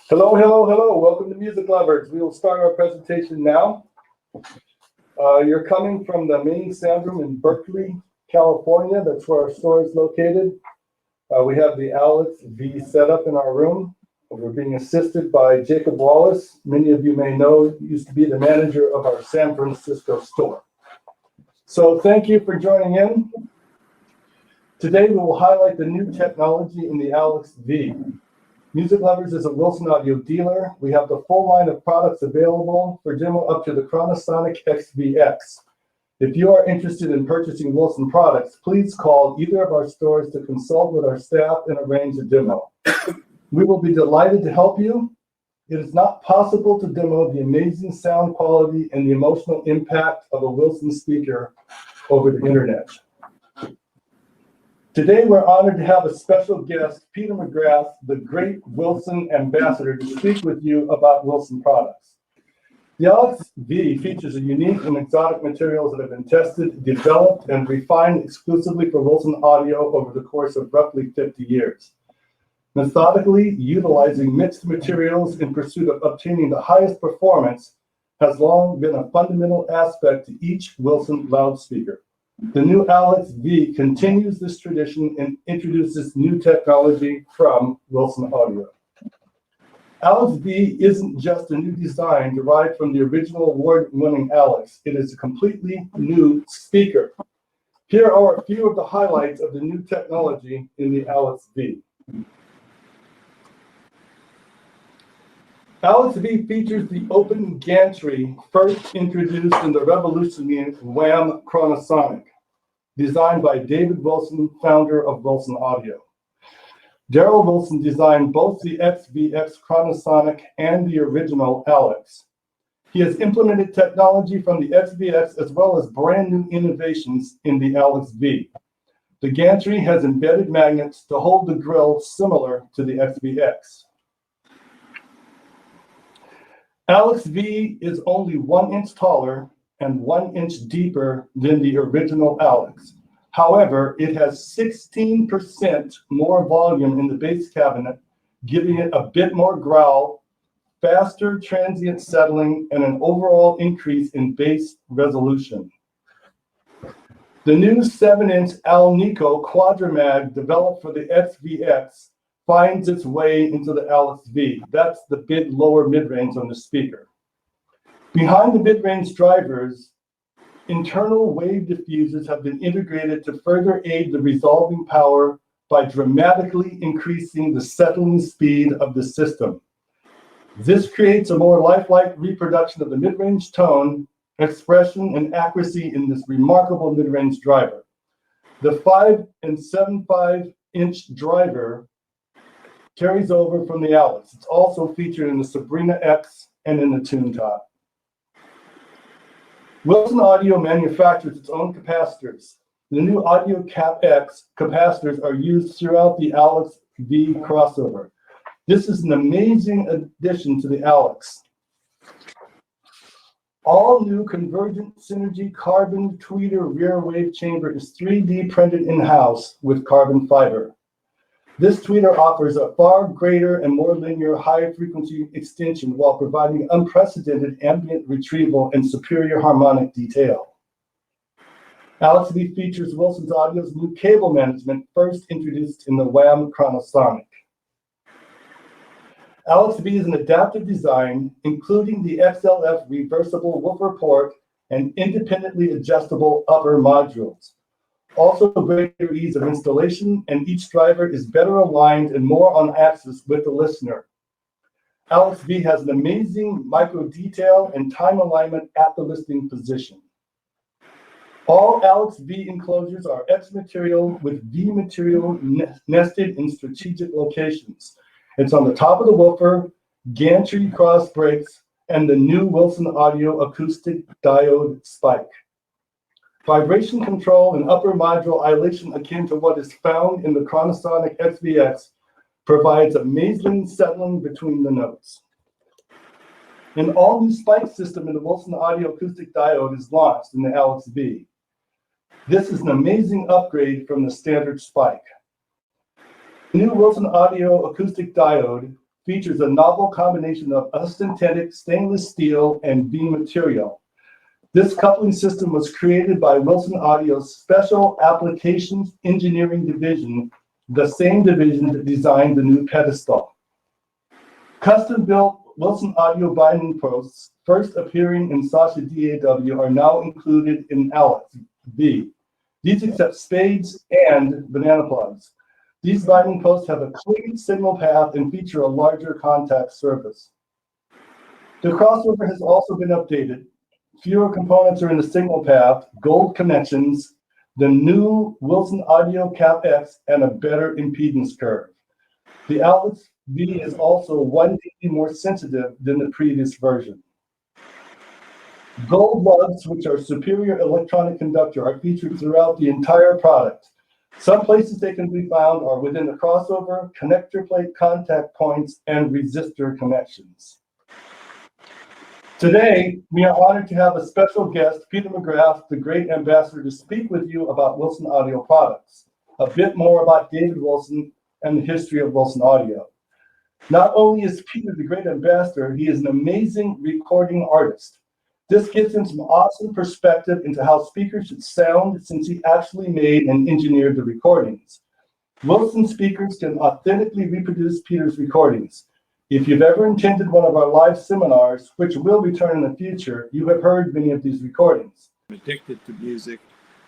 Hello, hello, hello. Welcome to Music Lovers. We will start our presentation now. You're coming from the main sound room in Berkeley, California. That's where our store is located. We have the Alexx V setup in our room. We're being assisted by Jacob Wallace. Many of you may know, used to be the manager of our San Francisco store. So thank you for joining in. Today we will highlight the new technology in the Alexx V. Music Lovers is a Wilson Audio dealer. We have the full line of products available for demo up to the Chronosonic XVX. If you are interested in purchasing Wilson products, please call either of our stores to consult with our staff and arrange a demo. We will be delighted to help you. It is not possible to demo the amazing sound quality and the emotional impact of a Wilson speaker over the internet. Today, we're honored to have a special guest, Peter Mcgrath, the great Wilson ambassador, to speak with you about Wilson products. The Alexx V features a unique and exotic materials that have been tested, developed, and refined exclusively for Wilson Audio over the course of roughly 50 years. Methodically utilizing mixed materials in pursuit of obtaining the highest performance has long been a fundamental aspect to each Wilson loudspeaker. The new Alexx V continues this tradition and introduces new technology from Wilson Audio. Alexx V isn't just a new design derived from the original award-winning Alexx. It is a completely new speaker. Here are a few of the highlights of the new technology in the Alexx V. Alexx V features the open gantry first introduced in the revolutionary Wham Chronosonic, designed by David Wilson, founder of Wilson Audio. Darrell Wilson designed both the XVX Chronosonic and the original Alexx. He has implemented technology from the XVX as well as brand new innovations in the Alexx V. The gantry has embedded magnets to hold the grill similar to the XVX. Alexx V is only 1 inch taller and 1 inch deeper than the original Alexx. However, it has 16% more volume in the bass cabinet, giving it a bit more growl, faster transient settling, and an overall increase in bass resolution. The new 7-inch Alnico Quadramag developed for the XVX finds its way into the Alexx V. That's the big lower mid-range on the speaker. Behind the mid-range drivers, internal wave diffusers have been integrated to further aid the resolving power by dramatically increasing the settling speed of the system. This creates a more lifelike reproduction of the mid-range tone, expression, and accuracy in this remarkable mid-range driver. The 5 and 7/5 inch driver carries over from the Alexx. It's also featured in the Sabrina X and in the Tune Top. Wilson Audio manufactures its own capacitors. The new Audio Cap X capacitors are used throughout the Alexx V crossover. This is an amazing addition to the Alexx. All new Convergent Synergy carbon tweeter rear wave chamber is 3D printed in-house with carbon fiber. This tweeter offers a far greater and more linear high-frequency extension while providing unprecedented ambient retrieval and superior harmonic detail. Alexx V features Wilson Audio's new cable management, first introduced in the Wham Chronosonic. Alexx V is an adaptive design, including the XLF reversible woofer port and independently adjustable upper modules. Also, greater ease of installation, and each driver is better aligned and more on axis with the listener. Alexx V has an amazing micro detail and time alignment at the listening position. All Alexx V enclosures are X material with V material nested in strategic locations. It's on the top of the woofer, gantry cross brakes, and the new Wilson Audio acoustic diode spike. Vibration control and upper module dilation akin to what is found in the Chronosonic XVX provides amazing settling between the notes. An all-new spike system in the Wilson Audio acoustic diode is launched in the Alexx V. This is an amazing upgrade from the standard spike. The new Wilson Audio acoustic diode features a novel combination of austenitic stainless steel and V material. This coupling system was created by Wilson Audio's Special Applications Engineering Division, the same division that designed the new pedestal. Custom-built Wilson Audio binding posts, first appearing in Sasha DAW, are now included in Alexx V. These accept spades and banana plugs. These binding posts have a clean signal path and feature a larger contact surface. The crossover has also been updated. Fewer components are in the signal path, gold connections, the new Wilson Audio Cap X, and a better impedance curve. The Alexx V is also 1 dB more sensitive than the previous version. Gold lugs, which are superior electronic conductor, are featured throughout the entire product. Some places they can be found are within the crossover, connector plate contact points, and resistor connections. Today, we are honored to have a special guest, Peter Mcgrath, the great ambassador, to speak with you about Wilson Audio products, a bit more about David Wilson and the history of Wilson Audio. Not only is Peter the great ambassador, he is an amazing recording artist. This gives him some awesome perspective into how speakers should sound, since he actually made and engineered the recordings. Wilson speakers can authentically reproduce Peter's recordings. If you've ever attended one of our live seminars, which will return in the future, you have heard many of these recordings. I'm addicted to music.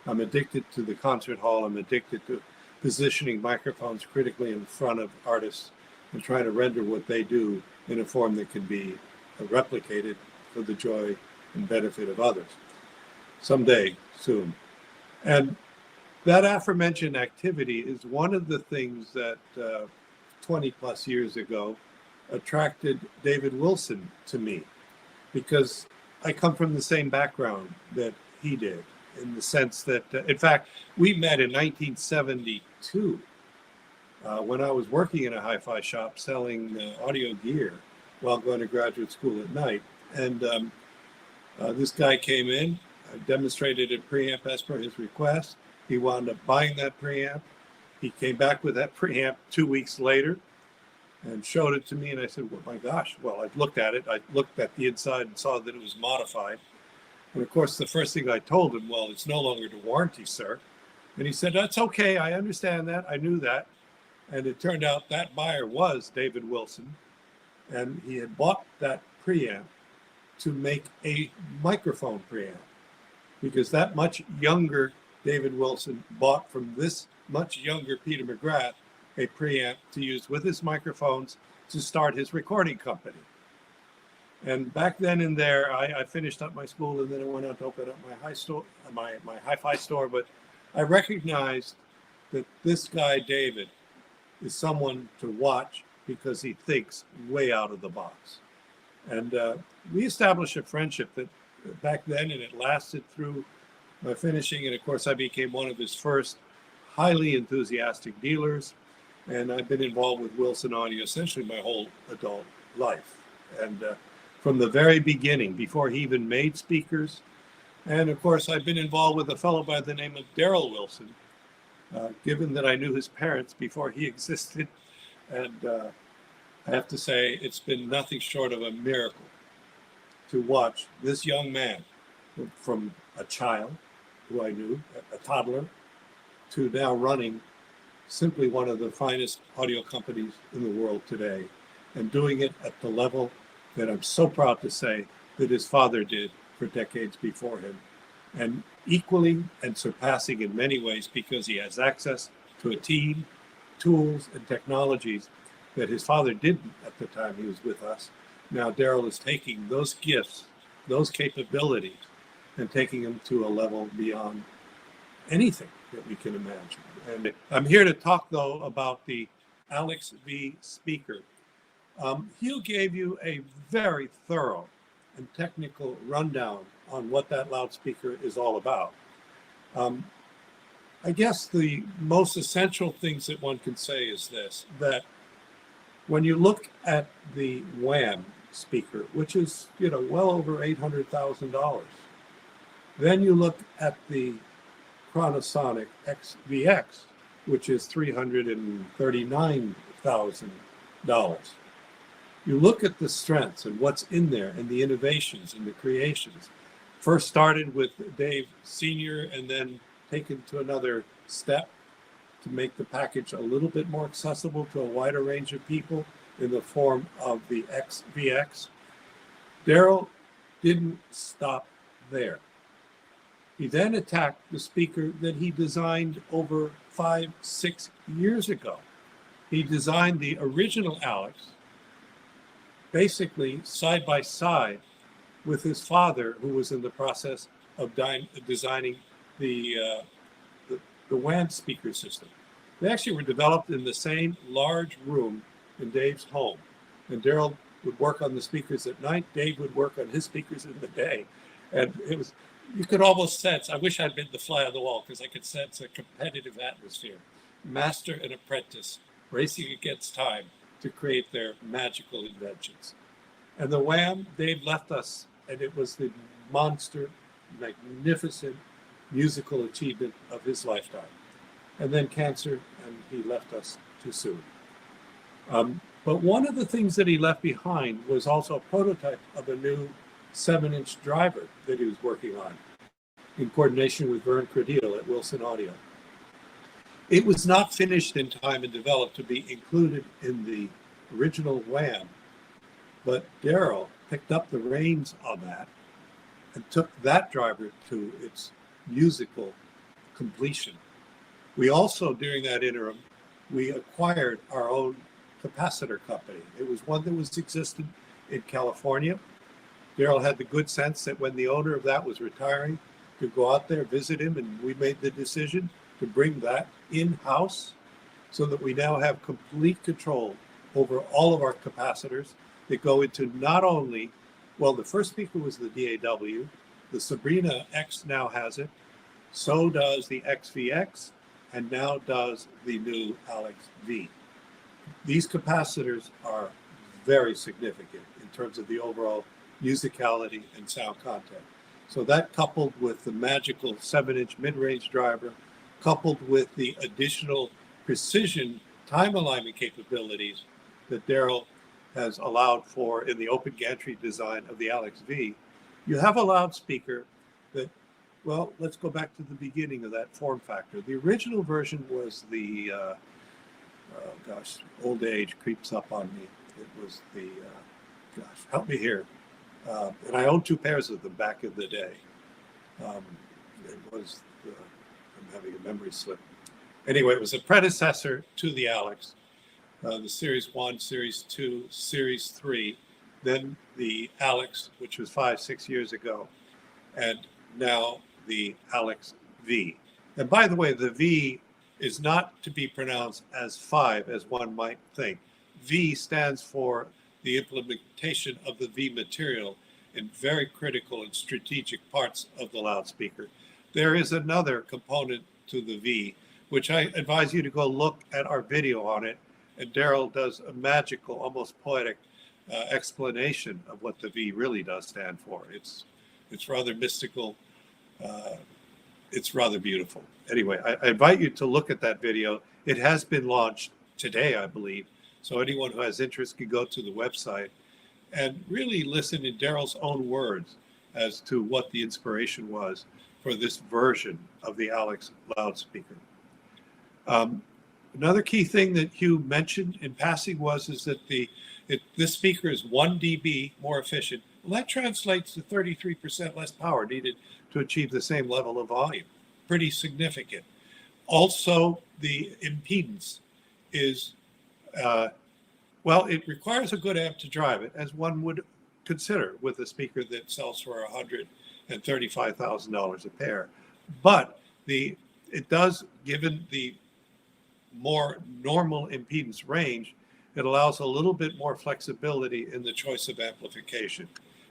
I'm addicted to the concert hall. I'm addicted to positioning microphones critically in front of artists and trying to render what they do in a form that can be replicated for the joy and benefit of others. Someday, soon. And that aforementioned activity is one of the things that 20 plus years ago attracted David Wilson to me, because I come from the same background that he did, in the sense that, in fact, we met in 1972 when I was working in a hi-fi shop selling audio gear while going to graduate school at night. And this guy came in, demonstrated a preamp as per his request. He wound up buying that preamp. He came back with that preamp 2 weeks later and showed it to me, and I said, well, my gosh. Well, I looked at it. I looked at the inside and saw that it was modified. And of course, the first thing I told him, well, it's no longer to warranty, sir. And he said, that's okay. I understand that. I knew that. And it turned out that buyer was David Wilson. And he had bought that preamp to make a microphone preamp, because that much younger David Wilson bought from this much younger Peter Mcgrath a preamp to use with his microphones to start his recording company. And back then and there, I finished up my school, and then I went out to open up my hi-fi store. But I recognized that this guy, David, is someone to watch, because he thinks way out of the box. And we established a friendship that back then, and it lasted through my finishing. And of course, I became one of his first highly enthusiastic dealers. And I've been involved with Wilson Audio essentially my whole adult life. And from the very beginning, before he even made speakers. And of course, I've been involved with a fellow by the name of Daryl Wilson, given that I knew his parents before he existed. And I have to say, it's been nothing short of a miracle to watch this young man, from a child who I knew, a toddler, to now running simply one of the finest audio companies in the world today, and doing it at the level that I'm so proud to say that his father did for decades before him, and equaling and surpassing in many ways, because he has access to a team, tools, and technologies that his father didn't at the time he was with us. Now Daryl is taking those gifts, those capabilities, and taking them to a level beyond anything that we can imagine. And I'm here to talk, though, about the Alexx V speaker. Hugh gave you a very thorough and technical rundown on what that loudspeaker is all about. I guess the most essential things that one can say is this, that when you look at the Wham speaker, which is, well over $800,000, then you look at the Chronosonic XVX, which is $339,000. You look at the strengths and what's in there and the innovations and the creations. First started with Dave Sr. and then taken to another step to make the package a little bit more accessible to a wider range of people in the form of the XVX. Daryl didn't stop there. He then attacked the speaker that he designed over 5-6 years ago. He designed the original Alexx basically side by side with his father, who was in the process of designing the WAM speaker system. They actually were developed in the same large room in Dave's home. And Daryl would work on the speakers at night. Dave would work on his speakers in the day. And it was, you could almost sense, I wish I'd been the fly on the wall because I could sense a competitive atmosphere. Master and apprentice racing against time to create their magical inventions. And the WAM, Dave left us, and it was the monster, magnificent musical achievement of his lifetime. And then cancer, and he left us too soon. But one of the things that he left behind was also a prototype of a new 7-inch driver that he was working on in coordination with Vern Credile at Wilson Audio. It was not finished in time and developed to be included in the original WAM, but Daryl picked up the reins on that and took that driver to its musical completion. We also, during that interim, we acquired our own capacitor company. It was one that was existent in California. Daryl had the good sense that when the owner of that was retiring, to go out there, visit him, and we made the decision to bring that in-house so that we now have complete control over all of our capacitors that go into not only, well, the first speaker was the DAW, the Sabrina X now has it, so does the XVX, and now does the new Alexx V. These capacitors are very significant in terms of the overall musicality and sound content. So that, coupled with the magical 7-inch mid-range driver, coupled with the additional precision time alignment capabilities that Daryl has allowed for in the open gantry design of the Alexx V, you have a loudspeaker that, well, let's go back to the beginning of that form factor. The original version was the, old age creeps up on me. It was the, help me here. And I owned 2 pairs of them back in the day. It was, I'm having a memory slip. Anyway, it was a predecessor to the Alexx, the Series 1, Series 2, Series 3, then the Alexx, which was 5-6 years ago, and now the Alexx V. And by the way, the V is not to be pronounced as 5 as one might think. V stands for the implementation of the V material in very critical and strategic parts of the loudspeaker. There is another component to the V, which I advise you to go look at our video on it. And Daryl does a magical, almost poetic explanation of what the V really does stand for. It's rather mystical. It's rather beautiful. Anyway, I invite you to look at that video. It has been launched today, I believe. So anyone who has interest can go to the website and really listen in Daryl's own words as to what the inspiration was for this version of the Alexx loudspeaker. Another key thing that Hugh mentioned in passing is that this speaker is 1 dB more efficient. Well, that translates to 33% less power needed to achieve the same level of volume. Pretty significant. Also, the impedance is, well, it requires a good amp to drive it, as one would consider with a speaker that sells for $135,000 a pair. But it does, given the more normal impedance range, it allows a little bit more flexibility in the choice of amplification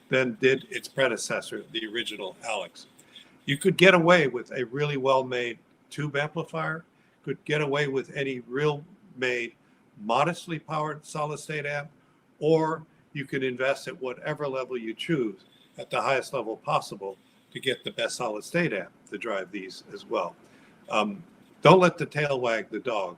than did its predecessor, the original Alexx. You could get away with a really well-made tube amplifier, could get away with any real-made, modestly powered solid-state amp, or you could invest at whatever level you choose at the highest level possible to get the best solid-state amp to drive these as well. Don't let the tail wag the dog.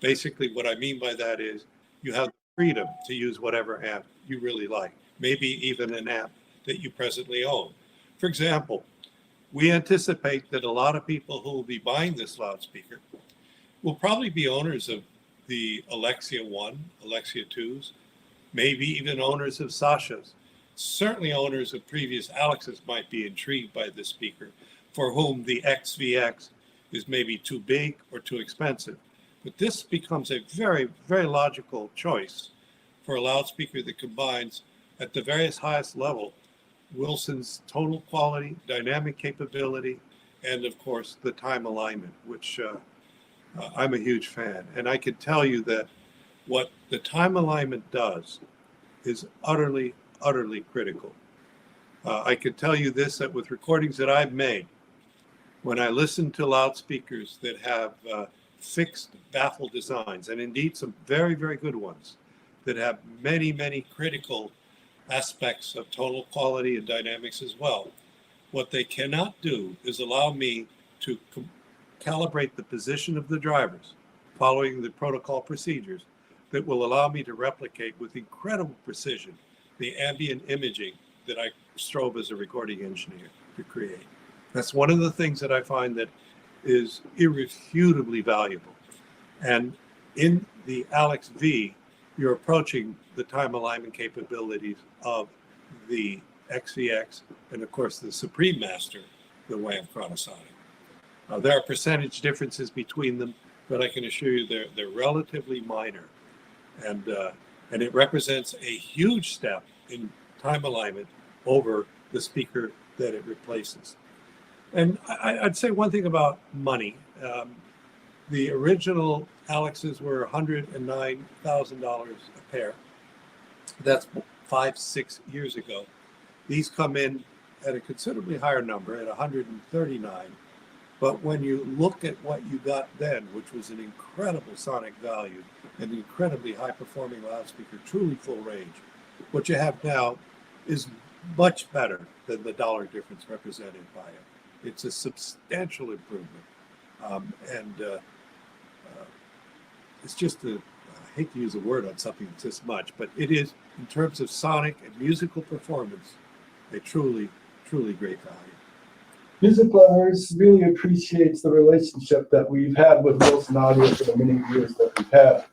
Basically, what I mean by that is you have freedom to use whatever amp you really like, maybe even an amp that you presently own. For example, we anticipate that a lot of people who will be buying this loudspeaker will probably be owners of the Alexia 1, Alexia 2s, maybe even owners of Sasha's. Certainly owners of previous Alexes might be intrigued by this speaker, for whom the XVX is maybe too big or too expensive. But this becomes a very, very logical choice for a loudspeaker that combines at the various highest level Wilson's total quality, dynamic capability, and of course the time alignment, which I'm a huge fan. And I can tell you that what the time alignment does is utterly, utterly critical. I can tell you this, that with recordings that I've made, when I listen to loudspeakers that have fixed baffle designs, and indeed some very, very good ones that have many, many critical aspects of total quality and dynamics as well, what they cannot do is allow me to calibrate the position of the drivers following the protocol procedures that will allow me to replicate with incredible precision the ambient imaging that I strove as a recording engineer to create. That's one of the things that I find that is irrefutably valuable. And in the Alexx V, you're approaching the time alignment capabilities of the XVX and of course the Supreme Master, the WAM Chronosonic. There are percentage differences between them, but I can assure you they're relatively minor. And it represents a huge step in time alignment over the speaker that it replaces. And I'd say one thing about money. The original Alexes were $109,000 a pair. That's 5-6 years ago. These come in at a considerably higher number at 139. But when you look at what you got then, which was an incredible sonic value, an incredibly high performing loudspeaker, truly full range, what you have now is much better than the dollar difference represented by it. It's a substantial improvement. It's just I hate to use a word on something that's this much, but it is, in terms of sonic and musical performance, a truly, truly great value. Music lovers really appreciates the relationship that we've had with Wilson Audio for the many years that we've had.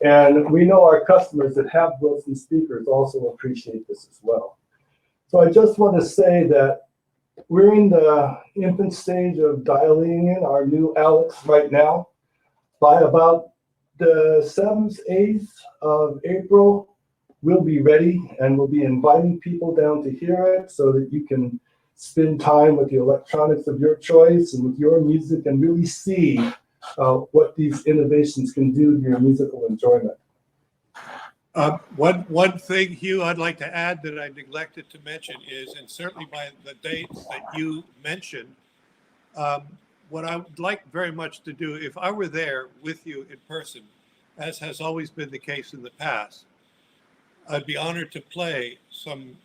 And we know our customers that have Wilson speakers also appreciate this as well. So I just want to say that we're in the infant stage of dialing in our new Alexx right now. By about the 7th, 8th of April, we'll be ready and we'll be inviting people down to hear it so that you can spend time with the electronics of your choice and with your music and really see what these innovations can do to your musical enjoyment. One thing, Hugh, I'd like to add that I neglected to mention is, and certainly by the dates that you mentioned, what I would like very much to do, if I were there with you in person, as has always been the case in the past, I'd be honored to play some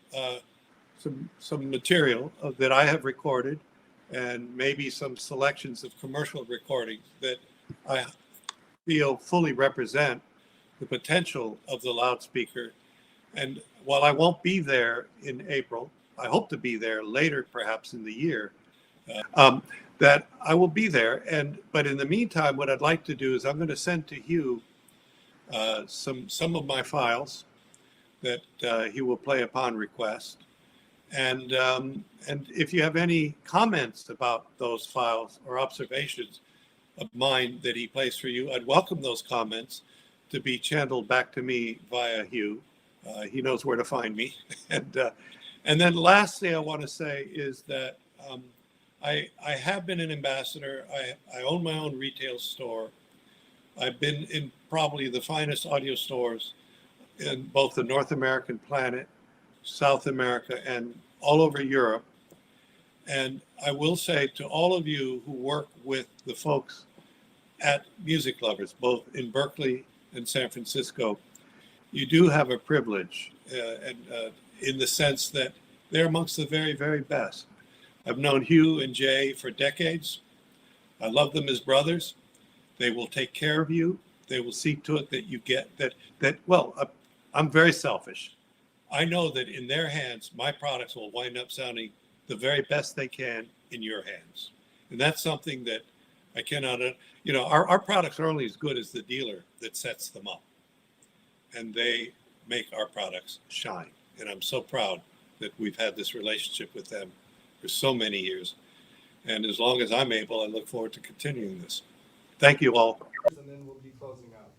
material that I have recorded, and maybe some selections of commercial recordings that I feel fully represent the potential of the loudspeaker. And while I won't be there in April, I hope to be there later, perhaps in the year, that I will be there. But in the meantime, what I'd like to do is I'm going to send to Hugh some of my files that he will play upon request. And if you have any comments about those files or observations of mine that he plays for you, I'd welcome those comments to be channeled back to me via Hugh. He knows where to find me. And then lastly, I want to say is that I have been an ambassador. I own my own retail store. I've been in probably the finest audio stores in both the North American planet, South America, and all over Europe. And I will say to all of you who work with the folks at Music Lovers, both in Berkeley and San Francisco, you do have a privilege in the sense that they're amongst the very, very best. I've known Hugh and Jay for decades. I love them as brothers. They will take care of you. They will see to it that you get that. Well, I'm very selfish. I know that in their hands, my products will wind up sounding the very best they can in your hands. And that's something that I cannot, our products are only as good as the dealer that sets them up. And they make our products shine. And I'm so proud that we've had this relationship with them for so many years. And as long as I'm able, I look forward to continuing this. Thank you all. And then we'll be closing out.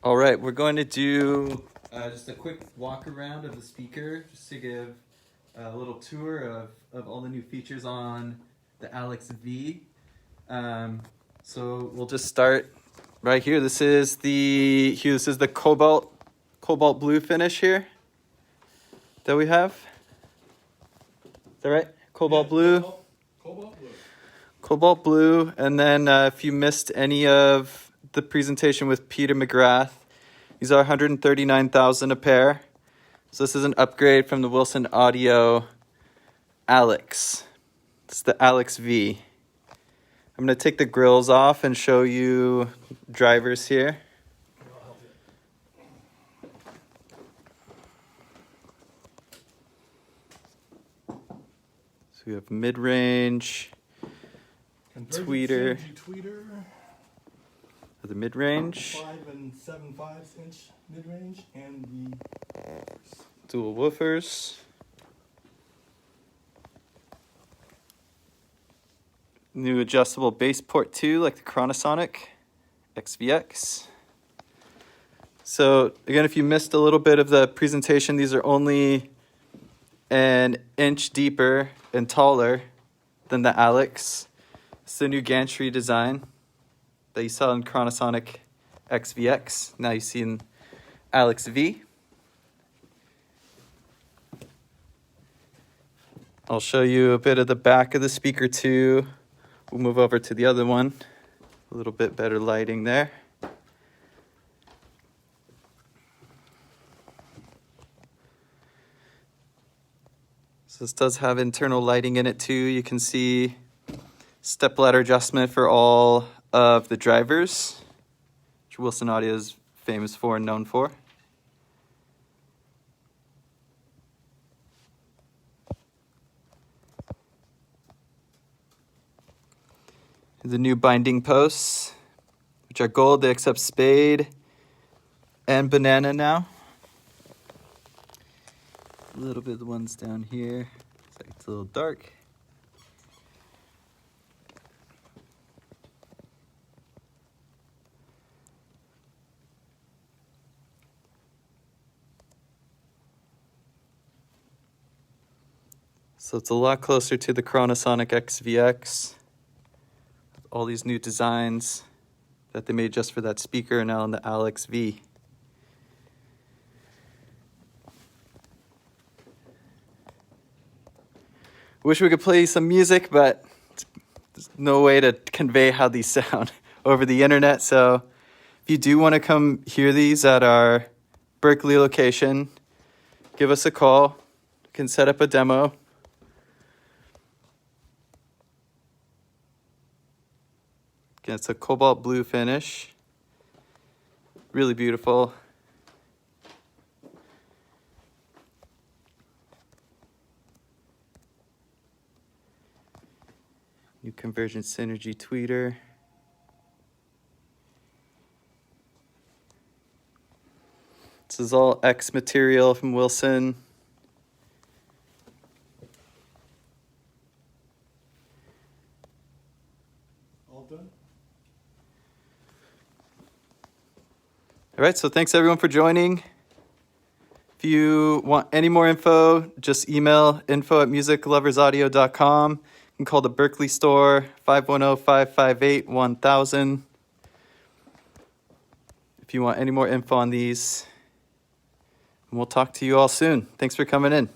All right, we're going to do just a quick walk around of the speaker, just to give a little tour of all the new features on the Alexx V. So we'll just start right here. This is the cobalt blue finish here that we have. Is that right? Cobalt blue. Cobalt blue. And then if you missed any of the presentation with Peter Mcgrath, these are $139,000 a pair. So this is an upgrade from the Wilson Audio Alexx. It's the Alexx V. I'm going to take the grills off and show you drivers here. So we have mid-range, tweeter, the mid-range, 5 7/5 inch mid-range, and the dual woofers, new adjustable bass port too, like the Chronosonic XVX. So again, if you missed a little bit of the presentation, these are only an inch deeper and taller than the Alexx. It's the new gantry design that you saw in Chronosonic XVX. Now you see in Alexx V. I'll show you a bit of the back of the speaker too. We'll move over to the other one. A little bit better lighting there. So this does have internal lighting in it too. You can see stepladder adjustment for all of the drivers, which Wilson Audio is famous for and known for. The new binding posts, which are gold. They accept spade and banana now. A little bit of the ones down here. It's a little dark. So it's a lot closer to the Chronosonic XVX. All these new designs that they made just for that speaker are now on the Alexx V. Wish we could play some music, but there's no way to convey how these sound over the internet. So if you do want to come hear these at our Berkeley location, give us a call. You can set up a demo. Again, it's a cobalt blue finish. Really beautiful. New conversion synergy tweeter. This is all X material from Wilson. all done. All right, so thanks everyone for joining. If you want any more info, just email info@musicloversaudio.com. You can call the Berkeley store, 510-558-1000. If you want any more info on these, and we'll talk to you all soon. Thanks for coming in.